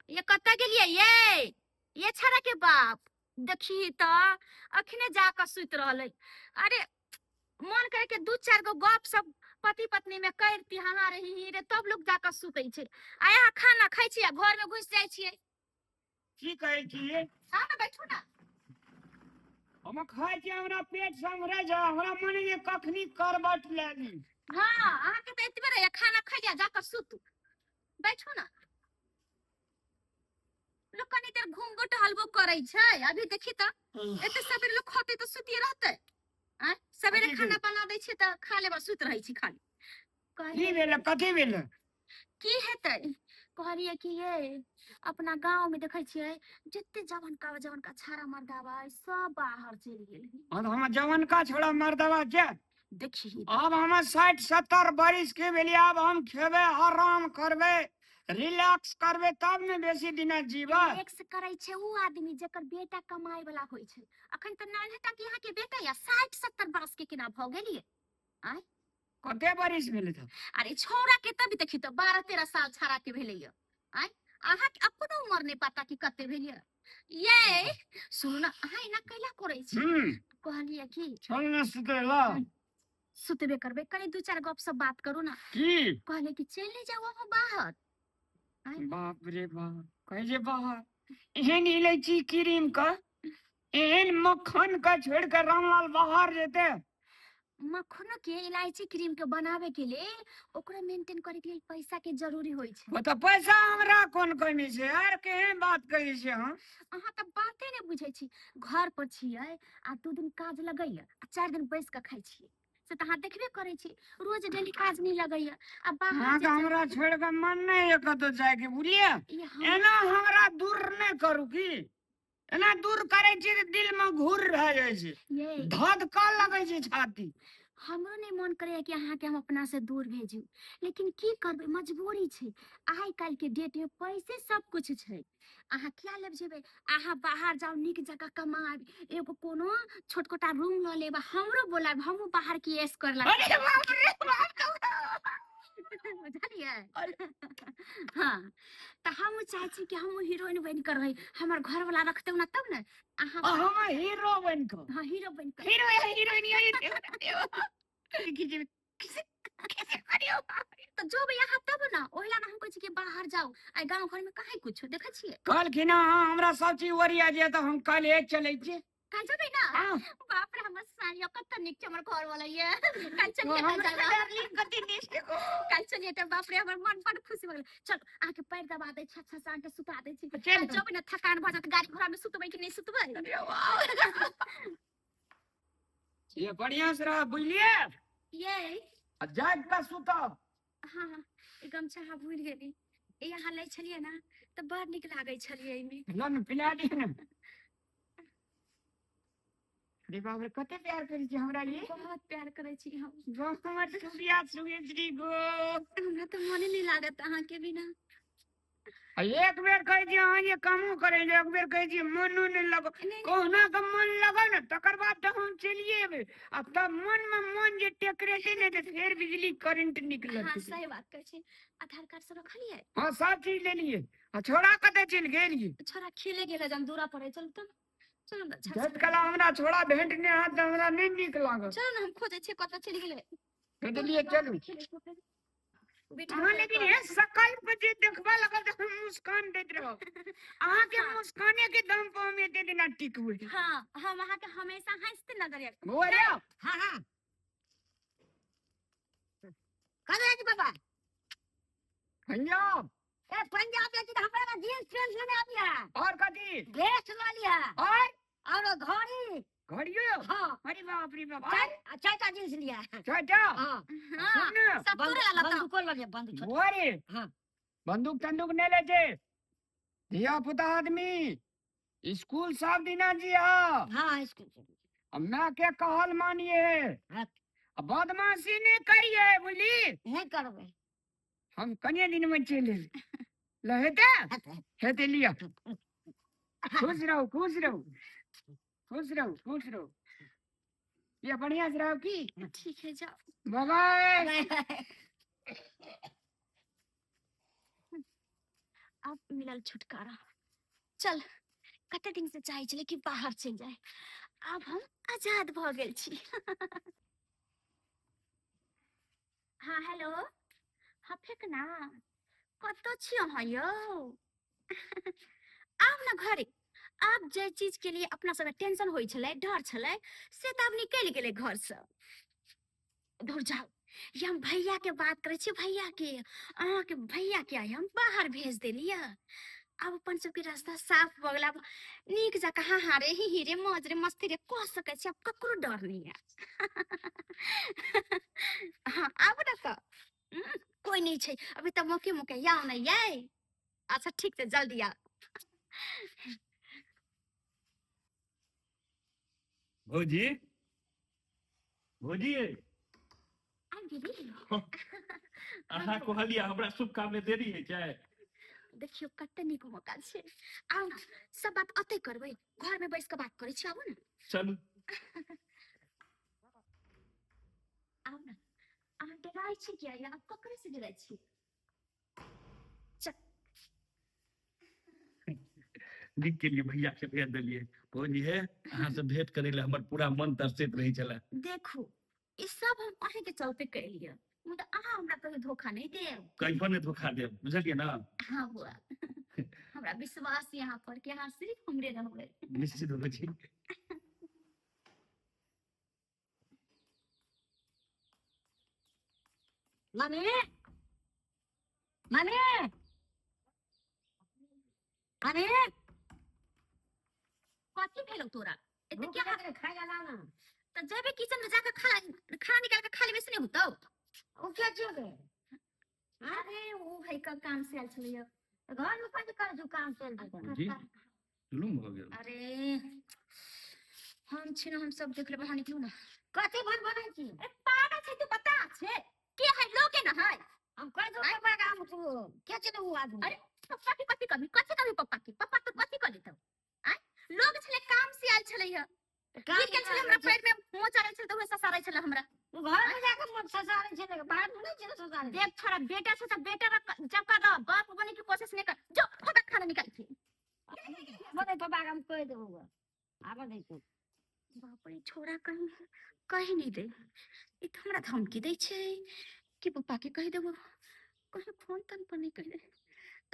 ये कत्ता गेलिए ये छड़ा के बाप देखी तो अखने जाकर सुत रहले। अरे मन करे के दू चार गो गप सब पति पत्नी में करती हाँ रही रे तब लोग जाकर सुते छे। आया खाना खाई छिए घर में घुस जाय छिए। की कहै छिए? हां ना बैठो ना। हम खाई छी हमरा पेट संभरे जा हमरा मन ये कखनी करबट लागी। हां आहा के त एतबे रे खाना खा जा जाकर सुत। बैठो ना। लोग कनी देर घूमबो टहलबो करे छै अभी देखी त एते सबेरे लोग खते त सुतिए रहते। आ सबेरे खाना बना दै छै त खा लेबा सुत रहै छी खाली। की भेल कथि भेल? की हेतै कहलिए कि ये अपना गांव में देखै छियै जत्ते जवन का छाड़ा मर्दावा सब बाहर चलि गेल। और हम जवन का छोड़ा मर्दवा जे देखी अब हम 60-70 बरिस के भेली अब हम खेबे आराम करबे रिलैक्स करबे तब ने बेसी दिन जीवा। रिलैक्स करै छै उ आदमी जेकर बेटा कमाई वाला होय छै। अखन त नानहटा के यहाँ के बेटा या 60-70 बरस के केना भ गेलिए। आय कते बरिस भेल त? अरे छौरा के तब देखी तो 12-13 साल छाड़ा के भेले ये। आय आहा के अपनो उम्र नहीं पता कि कते भेलिए। ये सुन ना आहा इना कैला करे छी कहलिए कि चल न सुतेला सुतबे करबे कनी दू चार गप सब बात करू ना। की कहले कि चले जाओ वहां बाहर। बाप रे बाप कहे जे बाहर एहन इलायची क्रीम का एहन मक्खन का छोड़ कर रामलाल बाहर जेते। मक्खन के इलायची क्रीम के बनावे के लिए ओकरा मेंटेन करे के लिए पैसा के जरूरी होय छै। वो तो पैसा हमरा कोन कमी से यार केहन बात करै छै हम? अहाँ त बाते नहीं बुझे छी। घर पर छिए आ 2 दिन काज लगैया आ 4 दिन बैस के खाई छी से त अहाँ देखबे करे छी रोज डेली काज नहीं लगैया आ बाहर हाँ तो हमरा छोड़ के मन नहीं है कतो जाए के बुझलिए। एना हमरा दूर नहीं करू की एना दूर करे छी त दिल में घूर रह जाय छै धधका लगे छै छाती। हमरो नहीं मन करे कि अहाँ के हम अपना से दूर भेजू लेकिन की करबे मजबूरी छै। आइ काल के डेट में पैसे सब कुछ छै। अहाँ क्या लेब जेबे अहाँ बाहर जाओ निक जगह कमाब एगो कोनो छोटकोटा रूम ल लेब हमरो बोलाब हमहू बाहर की ऐश करला। अरे बाप रे बाप बुझलिए हां त हम चाहे छी कि हम हीरोइन बन कर रही हमर घर वाला रखते ना तब ना अहाँ हम हीरो बन को। हां हीरो बन कर हीरो या हीरोइन ये किसे कैसे करियो तो जो भी यहाँ तब ना ओहिला ना हम कहै छी कि बाहर जाओ आ गांव घर में काहे कुछ देखै छिए। कल कि ना हमरा सब चीज ओरिया जे त हम कल एक चलै छी। कल जबे ना बाप रे हमर सालियो कत निक हमर घर वाला ये कल चलिए कल जाना डार्लिंग कति निक को कल चलिए त बाप रे हमर मन बड़ खुशी भगल। चल आ के पैर दबा दे अच्छा से के सुता दे छी जब ना थकान भ जात गाड़ी घोड़ा में सुतबै कि नहीं सुतबै। ये बढ़िया से रह बुझलिए ये जाग का सुतब। हां एकदम चाह भूल गेली यहाँ ले छलिए ना त बड़ निक लागै छलिए एमे लन पिला दी ना। अरे बाप रे कते प्यार करै छी हमरा ये बहुत प्यार करे छी हम हमर सुबिया सुगेत्री गो हमरा तो मने नहीं लागत अहाँ के बिना। एक बेर कह जी हां ये कामो करे एक बेर कह जी मनो नहीं लगो कोहना का मन लगा ना तकर बाद तो हम चलिए अब तब मन में मन जे टेकरेते ने तो फिर बिजली करंट निकलत। हां सही बात कहै छी। आधार कार्ड सब रखलिए हां सब चीज ले लिए आ छोड़ा कते चल गेलिए छोरा खेले गेल जन दूरा पड़े चल त चल ना झट कला हमरा छोड़ा भेंट ने हाथ हमरा नहीं निक लागल। चल ना हम खोजे छी कत चल गेले कह लिए चलू अहाँ लेकिन ये सकल पे जे देखबा लगल त हम मुस्कान देत रहो अहाँ के मुस्काने के दम पे हम एते दिन टिकबै। हां हम अहाँ के हमेशा हंसते नजर आएब। बोरे हां हां कने जी बाबा पंजाब ए पंजाब में जी हमरा का जींस पैंट लेने आ दिया और कथी ड्रेस ला लिया और घड़ी घड़ियो हां अरे बाप रे बाप चाचा जींस लिया चाचा हां हां सब तोरे लाता बंदूक ला लिया बंदूक बोरे हां बंदूक तंदूक ने ले जे धिया पुता आदमी स्कूल सब दिना जी हां स्कूल अब ना के कहल मानिए हां बदमाशी नहीं करिए बुझली नहीं करबे हम कने दिन में चले लहेते हेते लिया खुश रहो खुश रहो खुश रहो खुश रहो ये बढ़िया से रहो की ठीक है जाओ बाय अब मिलल छुटकारा। चल कते दिन से चाहे छले कि बाहर चल जाए, अब हम आजाद भ गेल छी। हाँ हेलो, हाँ फेकना कत छी अहाँ यौ? आब ना घरे। आब जे चीज के लिए अपना सब टेंशन होई छले, डर छले, से त अब निकल गेले घर से। दूर जाओ, ये हम भैया के बात करे छी, भैया के। अहाँ के भैया के आइ हम बाहर भेज देलिए। अब अपन सबके रास्ता साफ भ गेल। अब नीक जका हाँ रे ही रे मौज रे मस्ती रे कह सके छी, अब ककरो डर नहीं है। हाँ आब ना तो कोई नहीं छै, अभी तो मौके मौके याओ नहीं ये। अच्छा ठीक है, जल्दी आ। भौजी भौजी आ गेली। अहाँ कहलिए हमरा शुभ काम में देरी है छै। देखियो कते नीक मौका छै, आओ ना सब बात अते करबै, घर में बैस के बात करे छी, आबो ना। चलू आओ ना, अहाँ डराई छी किया या? आप ककरे से डराई छी? चल नीक के लिए भैया के भेज दिलिए। भौजी है अहाँ से भेंट करे ले हमर पूरा मन तरसैत रही छला। देखो ई सब हम अहे के चलते कइलिए, मुदा अहाँ हमरा कभी धोखा नहीं देब। कहियो ने धोखा देब, बुझलिए ना? हाँ बुआ, हमरा विश्वास यहाँ पर कि अहाँ सिर्फ हमरे रहबै। निश्चित भौजी। मम्मी मम्मी मम्मी कथी भेलौ तोरा? एते भूख क्या लगे खाए ला ना। त जेबे किचन में जाकर खाना निकाल के खा लेबे से नहीं होतौ? वो क्या चीज है? अरे वो भाई का काम से आयल छलिए। घर में कथी कर जो काम चल रहा है? जी जुलूम हो गेल। अरे हम छी ना, हम सब देख लेबै, अहाँ निकलू ना। कथी बन बनै छी? अरे पागल छै तू, बता छे के है लोगे ना है? हम कह दो पापा काम तू क्या चले वो आदमी? अरे पप्पा की कथी कभी पप्पा की पप्पा तो कथी कर देतौ? आय लोग छले काम से आयल छले है, काम की के छले हमरा पैर में मुंह चारै छले, तो ससारै छले हमरा। घर में जाकर मत ससारे चले, बाहर में नहीं चले ससारे। देख छोरा, बेटा से सब बेटा जब का रह, बाप बनने की कोशिश नहीं कर, जो फटाक खाना निकाल के। बोले पापा काम कह दो आवा देखो। बाप रे छोरा कहीं नहीं दे, ई तो हमरा धमकी दै छै कि पप्पा के कह देबो, कहीं फोन तन पर नहीं कह दे।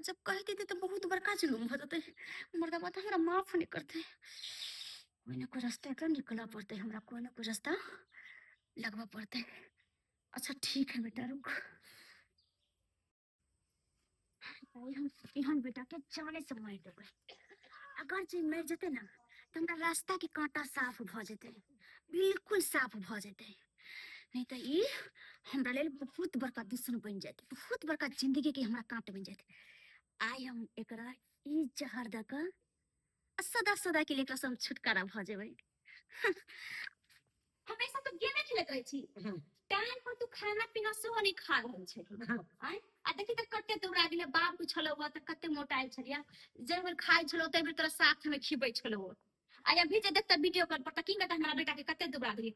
जब कह देते तो बहुत बड़का जुलूम हो जाते, मर्दा बात हमरा माफ नहीं करते। कोई ना कोई रास्ता का निकलना पड़ते, हमरा कोई ना कोई रास्ता लगवा पड़ते। अच्छा ठीक है बेटा रुक, हम बेटा के जाने से मार देबै। अगर जे मर जेते ना तो हमरा रास्ता के कांटा साफ भ जेते, बिल्कुल साफ भ जेते। नहीं तो ई हमरा लेल बहुत बड़का दुश्मन बन जाते, बहुत बड़का जिंदगी के हमरा कांट बन जाते। आई हम एकरा ई जहर द के सदा सदा के लिए एकरा से हम छुटकारा भ जेबै। हमेशा तो गेमे खेलत रहे छी, टाइम पर तू खाना पीना सेहो नहीं खा रहल छै। आय आ देखी त कते दौड़ा गेले, बाप छलो त कते मोटाइल छलिया, जे बेर खाइ छलो तै बेर तोरा साथ में खिबै छलो। आ अभी जे देखता वीडियो कॉल पर त की कहता हमरा बेटा के कते दौड़ा गेली।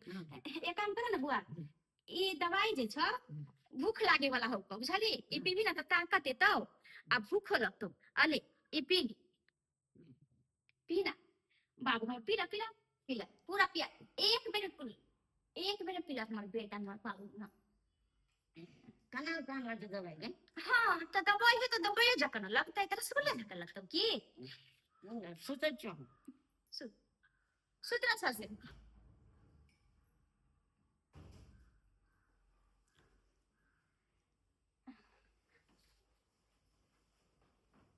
एक काम करे ना बुआ, ई दवाई जे छ भूख लागे वाला हो, बुझली? ई पीबी ना त ताकत एतौ आ भूख लगतौ। अले ई पी, पी ना बाबू, हम पी ला पूरा पिया, एक बेर पिला हमारे बेटा हमारे बाबू ना। कना काम लगे दवाई के? हाँ तो दवाई है तो दवाई जका ना लगता है, तेरा सुले जका लगता की? सुते छो सुतरा सासे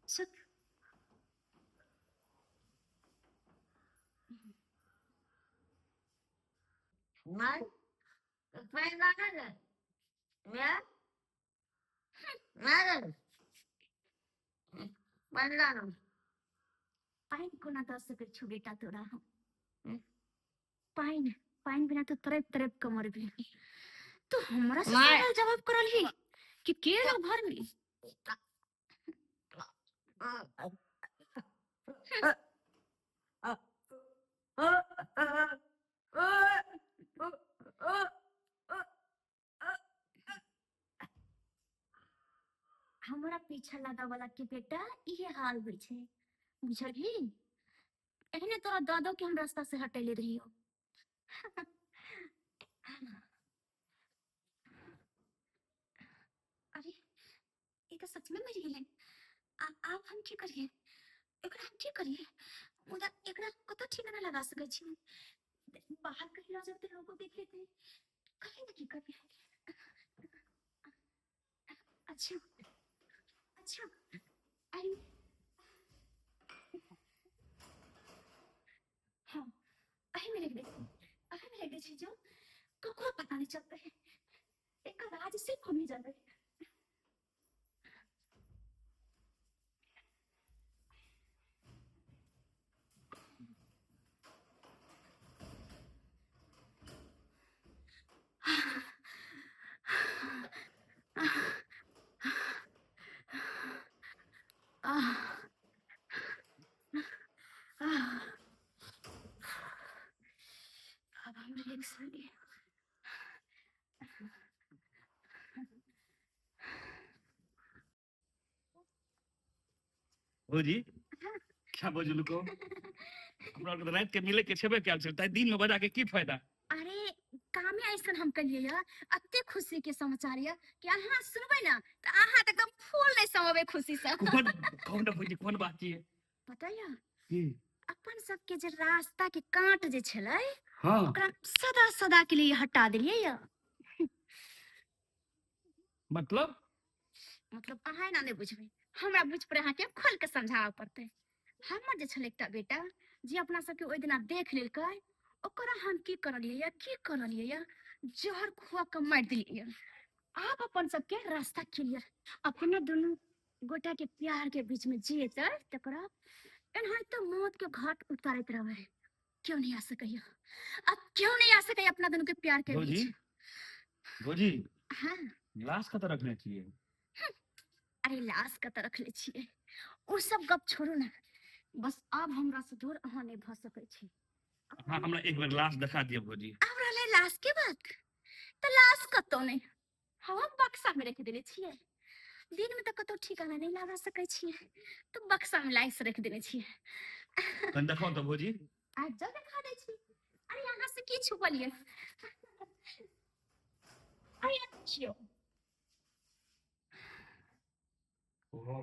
सुत। मार पैर लगा ले मैं मार पैर लगा। पाइन को ना दस सके छु बेटा तोरा हम। पाइन बिना तो तरप कमर भी। तो हमरा से सवाल जवाब करल ही कि के लोग भर में हमरा परीक्षा लगा वाला के बेटा ये हाल होइ छै बुझलही एहने तोरा दादो के हम रास्ता से हटेले रहियो अरे ये तो सच में मर गेलै आब हम की करिए एकरा हम की करिए मुदा एकरा कतो ठीक ना लगा सकै छी बाहर कहीं लऽ जेते लोगो देख लेते कहीं ना की करिए अच्छा अच्छा अरे हाँ अहे मेरे दे जो ककरो पता नहीं चलता है एक राज सिर्फ हम ही जानते हैं आह, आह, अब हम रिलैक्स हो गए भौजी क्या बजलू को हमरा के रात के मिले के छेबे क्या चलता है दिन में बजा के की फायदा अरे कामे ऐसन हम कलिए या अत्ते खुशी के समाचार या कि अहाँ सुनबै ना त अहाँ त एकदम फूल नहीं समावे खुशी से कौन कौन भौजी कौन बात है पता या की अपन सबके जे रास्ता के कांट जे छलै हां ओकरा सदा सदा के लिए हटा दिलिए या मतलब अहाँ ना नहीं बुझबै हमरा बुझ पर अहाँ के खोल के समझावे पड़तै हमर जे छलै एकटा बेटा जे अपना सबके ओइ दिना देख लेलकै ओकरा हम की करलिए या जहर खुआ के मार दिलिए आप अपन सबके रास्ता क्लियर अपने दोनों गोटा के प्यार के बीच में जिएतै तकरा एनाहिते मौत के घाट उतारत रहबै क्यों नहीं आ सकैया अब क्यों नहीं आ सकैया अपना दोनों के प्यार के भौजी बीच भौजी हाँ लाश कत रखने चाहिए अरे लाश कत रखले छिए ओ सब गप छोड़ू ना बस अब हमरा से दूर अहाँ नहीं भ सकै छी हाँ हमरा एक बार लाश दिखा दिया भौजी अब रहले लाश के बात तो लाश कतो नहीं हम बक्सा में रख देले छिए दिन में तो कतो ठिकाना नहीं लगा सकै छिए तो बक्सा में लाइस रख देले छिए कन देखो तो भौजी आज जब दिखा दे छी अरे यहाँ से की छुपलिए अरे छियो ओहो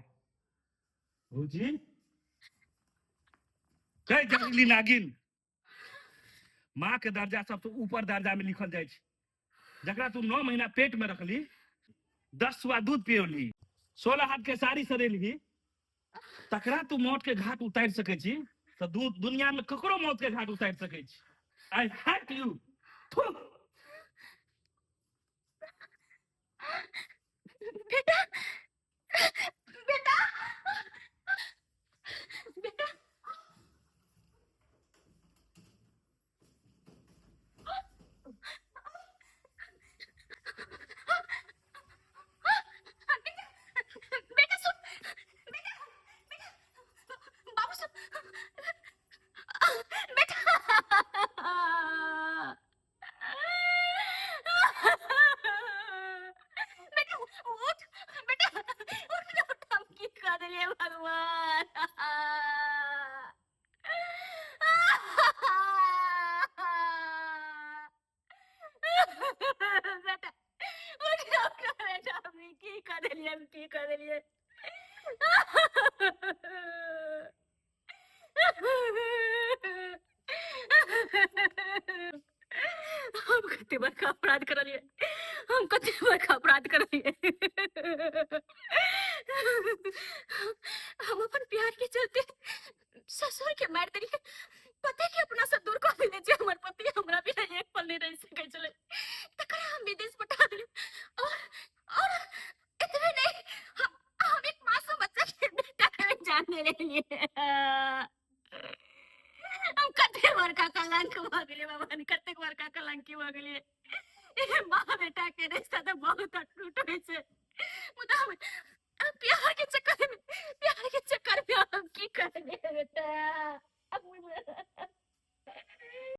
भौजी जय जगली नागिन माँ के दर्जा सबसे ऊपर दर्जा में लिखल जाय छै जकरा तू 9 महीना पेट में रखली 10 सुआ दूध पियोली 16 हाथ के साड़ी सरेली तकरा तू मौत के घाट उतार सकै छी तो दुनिया में ककरो मौत के घाट उतार सकै छी आई हेट यू बेटा बेटा बेटा बेटा सुन बेटा बेटा बाबू सुन बेटा बेटा उठ बेटा उठ हम की कर दिए भगवान बेटा उठ बेटा हम की कर दिए हम कते बड़का अपराध करलिए हम अपन प्यार के चलते ससुर के मार देलिए पति के अपना से दूर कर देले जे हमर पति हमरा बिना एक पल नहीं रह सकै छले तकरा हम विदेश पठा देलिए और इतने नहीं हम एक मासूम बच्चा के बेटा के जान ले लिए हम कते बड़का कलंक भ गेले भगवान कते बड़का कलंकी भ गेले माँ बेटा के रिश्ता तो बहुत टूट होय छै मुदा हम प्यार के चक्कर में हम की करलिए बेटा अब